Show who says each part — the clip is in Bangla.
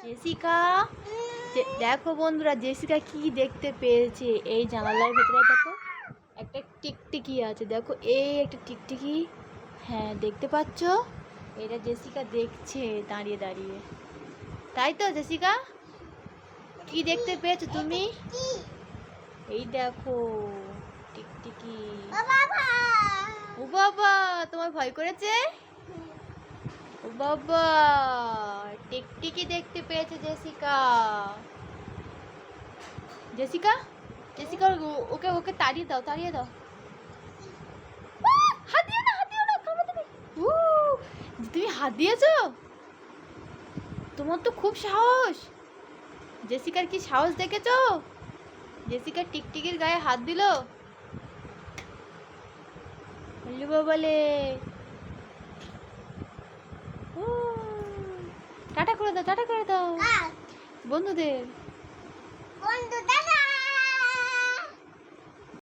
Speaker 1: জেসিকা, দেখো বন্ধুরা, জেসিকা কি দেখতে পেয়েছে। এই জানালার ভিতরে দেখো একটা টিকটিকি আছে। দেখো এই একটা টিকটিকি, হ্যাঁ দেখতে পাচ্ছ? এটা জেসিকা দেখছে দাঁড়িয়ে দাঁড়িয়ে। তাই তো জেসিকা, কি দেখতে পেয়েছো তুমি? এই দেখো টিকটিকি। ও বাবা, তোমার ভয় করেছে? ও বাবা, টিকটিকি দেখতে পেয়েছে জেসিকা। জেসিকা, জেসিকা, ওকে ওকে তাড়িয়ে দাও, তাড়িয়ে দাও। হাত দিও না, হাত দিও না, কামড়ে দেবে। তুমি হাত দিয়েছো? তোমার তো খুব সাহস। জেসিকার কি সাহস দেখেছো? জেসিকা টিকটিকির গায়ে হাত দিল। বলে টাটা করে দাও, টাটা করে দাও বন্ধুদের।